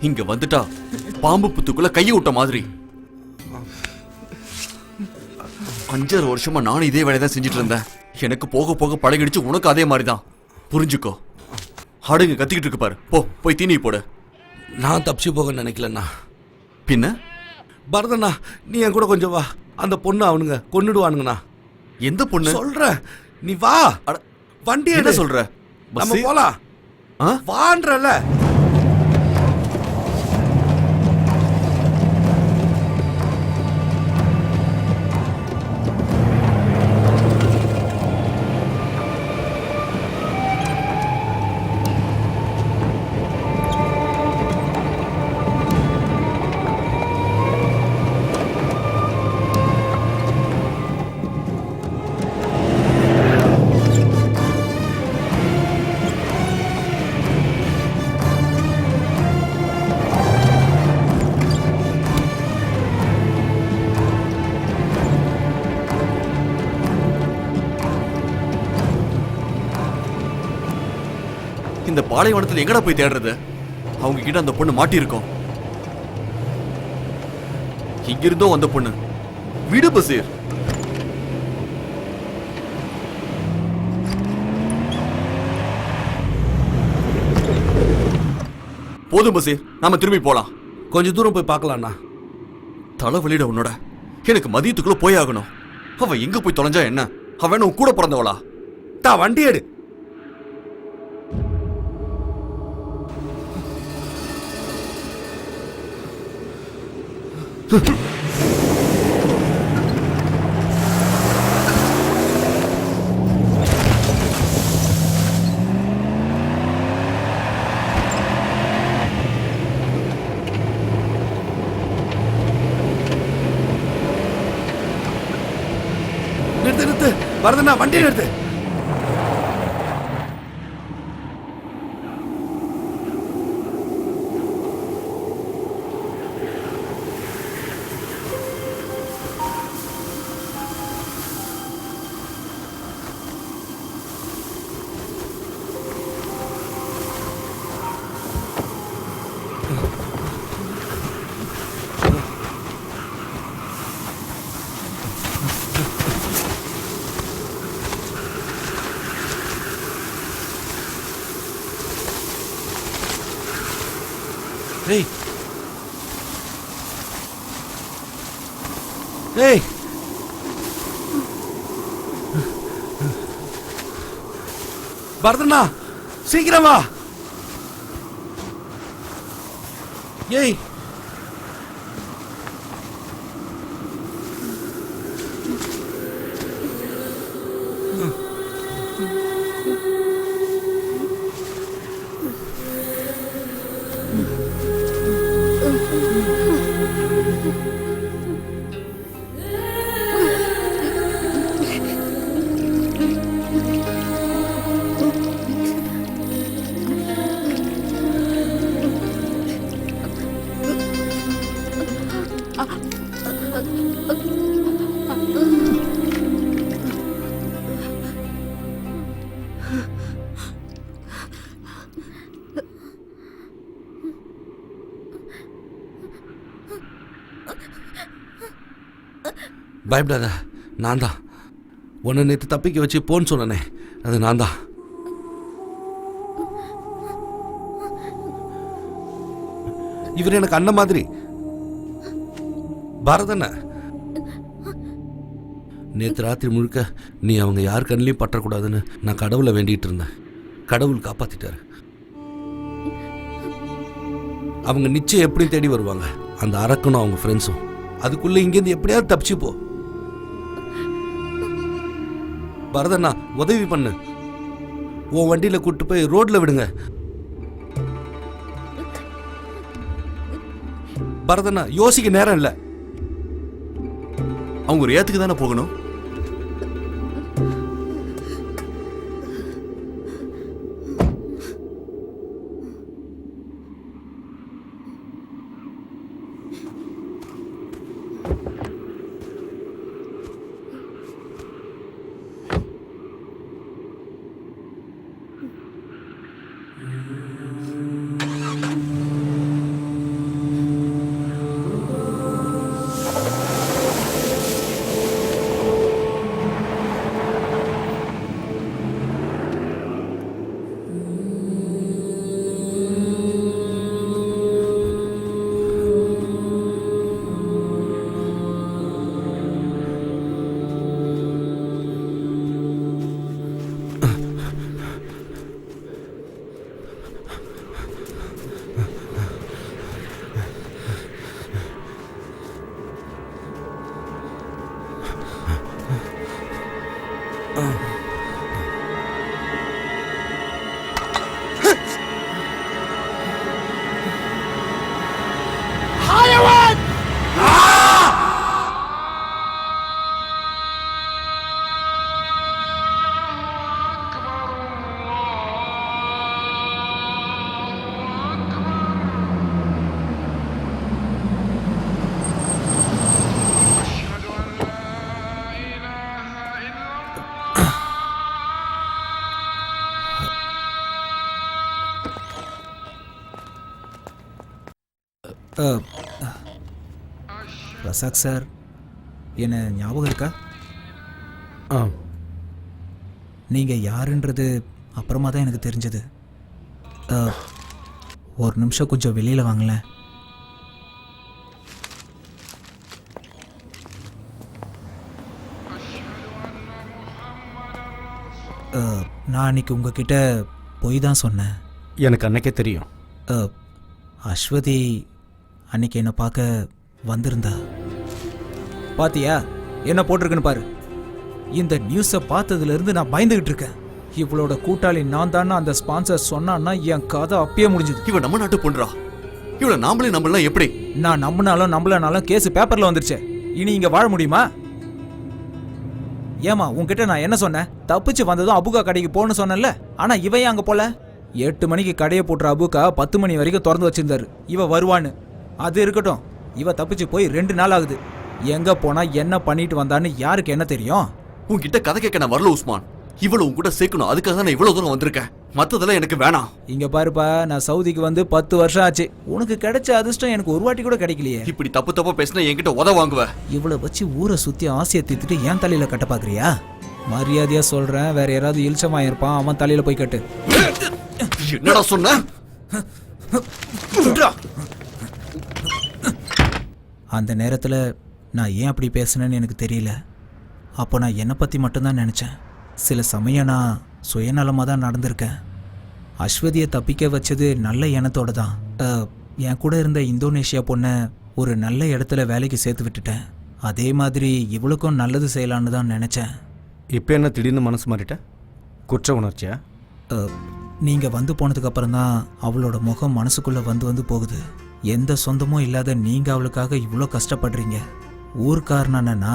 இங்க வந்துட்டா பாம்பு புத்துக்குள்ள கையை விட்ட மாதிரி. 5 வருஷமா நானும் இதே வேலையை தான் செஞ்சுட்டு இருந்தேன். எனக்கு போக போக பழகிடுச்சு. உனக்கு அதே மாதிரி தான். புரிஞ்சுக்கோ. ஆடுங்க கத்திக்கிட்டு இருக்கு பாரு. போய் தீனி போடு. நான் தப்பிச்சு போக நினைக்கலண்ணா. பின்ன பரதண்ணா, நீ என் கூட கொஞ்சம் வா. அந்த பொண்ணு அவனுங்க கொன்னுடுவானுங்கண்ணா. எந்த பொண்ணு சொல்ற? நீ வா. வண்டி என்ன சொல்ற? நம்ம போலாம். வான்றல. இந்த பாலைவனத்தில் எங்கடா போய் தேடுறது? அவங்க கிட்ட அந்த பொண்ணு மாட்டி இருக்கோம். இங்கிருந்தோ வந்த பொண்ணு. விடு பசீர். போதும் பசீர், நாம திரும்பி போலாம். கொஞ்சம் தூரம் போய் பார்க்கலாம்ண்ணா. தலைவலிட உன்னோட. எனக்கு மதியத்துக்குள்ள போய் ஆகணும். அவ எங்க போய் தொலைஞ்சா என்ன? அவன் உன் கூட பிறந்தவளா? வண்டி எடு. நிறுத்து. வரதுண்ணா, வண்டி நிறுத்து. ஏய், பரதண்ணா, சீக்கிரம் வா. ஏய், பயப்படாத, நான் தான். உன்னை நேற்று தப்பிக்க வச்சு போன்னு சொன்னனே, அது நான் தான். இவர் எனக்கு அண்ணன் மாதிரி. பரதண்ண, நேற்று ராத்திரி முழுக்க நீ அவங்க யார் கண்ணிலையும் பற்றக்கூடாதுன்னு நான் கடவுளை வேண்டிகிட்டு இருந்தேன். கடவுள் காப்பாத்திட்டாரு. அவங்க நிச்சயம் எப்படியும் தேடி வருவாங்க, அந்த அரக்கனும் அவங்க ஃப்ரெண்ட்ஸும். அதுக்குள்ள இங்கேருந்து எப்படியாவது தப்பிச்சு போ. பரதண்ணா, உதவி பண்ணு. உன் வண்டியில கூட்டு போய் ரோட்ல விடுங்க. பரதண்ணா, யோசிக்க நேரம் இல்லை. அவங்க ஒரு ஏத்துக்கு தானே போகணும். ரசாக் சார், என்ன ஞாபகம் இருக்கா? ஆ நீங்கள் யாருன்றது அப்புறமா தான் எனக்கு தெரிஞ்சது. ஒரு நிமிஷம் கொஞ்சம் வெளியில் வாங்களேன். நான் அன்னைக்கு உங்ககிட்ட பொய் தான் சொன்னேன். எனக்கு அன்னைக்கே தெரியும். அஸ்வதி அன்னைக்கு என்னை பார்க்க வந்திருந்தா. பாத்தியா என்ன போட்டிருக்குன்னு பாரு. இந்த நியூஸை பார்த்ததுலேருந்து நான் பயந்துகிட்டு இருக்கேன். இவளோட கூட்டாளி நான் தானே அந்த ஸ்பான்சர் சொன்னான்னா என் கதை அப்பயே முடிஞ்சுது. இவன் நம்ம நாட்டு பொண்ணுடா. இவளை நாமளே நம்பலாம் எப்படி? நான் நம்பினாலும் நம்பலனாலும் கேஸ் பேப்பர்ல வந்துருச்சு. இனி இங்க வாழ முடியுமா? ஏமா உன்கிட்ட நான் என்ன சொன்னேன்? தப்பிச்சு வந்ததும் அபுகா கடைக்கு போன்னு சொன்னேன்ல. ஆனா இவன் அங்க போல. 8 மணிக்கு கடையை போட்டுற அபுகா 10 மணி வரைக்கும் திறந்து வச்சிருந்தாரு. இவ வருவான்னு. அது இருக்கட்டும், இவ தப்பிச்சு போய் 2 நாள் ஆகுது. எங்க போனா என்ன பண்ணிட்டு வந்தான்னு யாருக்கு என்ன தெரியும்? உன்கிட்ட கதை கேட்க நான் வரல உஸ்மான். இவ்வளவு உன் கூட சேர்க்கணும், அதுக்காக தான் நான் இவ்வளவு தூரம் வந்திருக்கேன். மத்ததெல்லாம் எனக்கு வேணாம். இங்க பாருப்பா, நான் சவுதிக்கு வந்து 10 வருஷம் ஆச்சு. உனக்கு கிடைச்ச அதிர்ஷ்டம் எனக்கு ஒரு வாட்டி கூட கிடைக்கலையே. இப்படி தப்பு தப்பா பேசினா என்கிட்ட உத வாங்குவ. இவ்வளவு வச்சு ஊரை சுத்தி ஆசையை தீர்த்துட்டு என் தலையில கட்ட பாக்குறியா? மரியாதையா சொல்றேன், வேற யாராவது இழிச்சமா இருப்பான், அவன் தலையில போய் கட்டு. என்னடா சொன்ன? அந்த நேரத்துல நான் ஏன் அப்படி பேசுனேன்னு எனக்கு தெரியல. அப்போ நான் என்னை பத்தி மட்டும்தான் நினைச்சேன். சில சமயம் நான் சுயநலமாக தான் நடந்திருக்கேன். அஸ்வதியை தப்பிக்க வச்சது நல்ல எண்ணத்தோட தான். என் கூட இருந்த இந்தோனேஷியா பொண்ணை ஒரு நல்ல இடத்துல வேலைக்கு சேர்த்து விட்டுட்டேன். அதே மாதிரி இவளுக்கும் நல்லது செய்யலான்னு தான் நினச்சேன். இப்போ என்ன திடீர்னு மனசு மாறிட்ட? குற்ற உணர்ச்சியா? நீங்கள் வந்து போனதுக்கப்புறம் தான் அவளோட முகம் மனசுக்குள்ளே வந்து போகுது. எந்த சொந்தமும் இல்லாத நீங்கள் அவளுக்காக இவ்வளோ கஷ்டப்படுறீங்க. ஊர்க்காரனா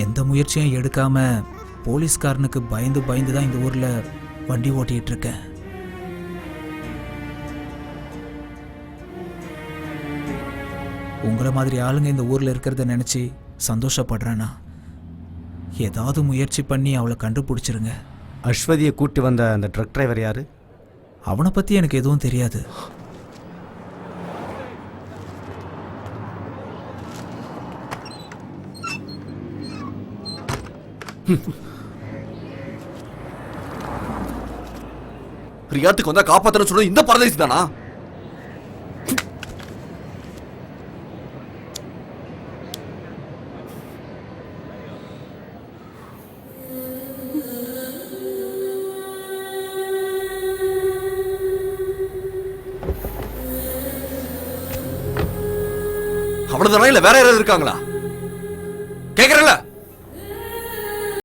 எந்த முயற்சியும் எடுக்காம போலீஸ்காரனுக்கு பயந்து தான் இந்த ஊர்ல வண்டி ஓட்டிட்டு இருக்கேன். உங்களை மாதிரி ஆளுங்க இந்த ஊர்ல இருக்கிறத நினைச்சு சந்தோஷப்படுறேனா? ஏதாவது முயற்சி பண்ணி அவளை கண்டுபிடிச்சிருங்க. அஸ்வதியை கூட்டி வந்த அந்த ட்ரக் டிரைவர் யாரு? அவனை பத்தி எனக்கு எதுவும் தெரியாது. ரியாத்துக்கு வந்தா காப்பாத்தணும் சொல்றது இந்த பரதேசி தானா? அவ்வளவுதானா இல்ல வேற யாராவது இருக்காங்களா? கேக்குறல?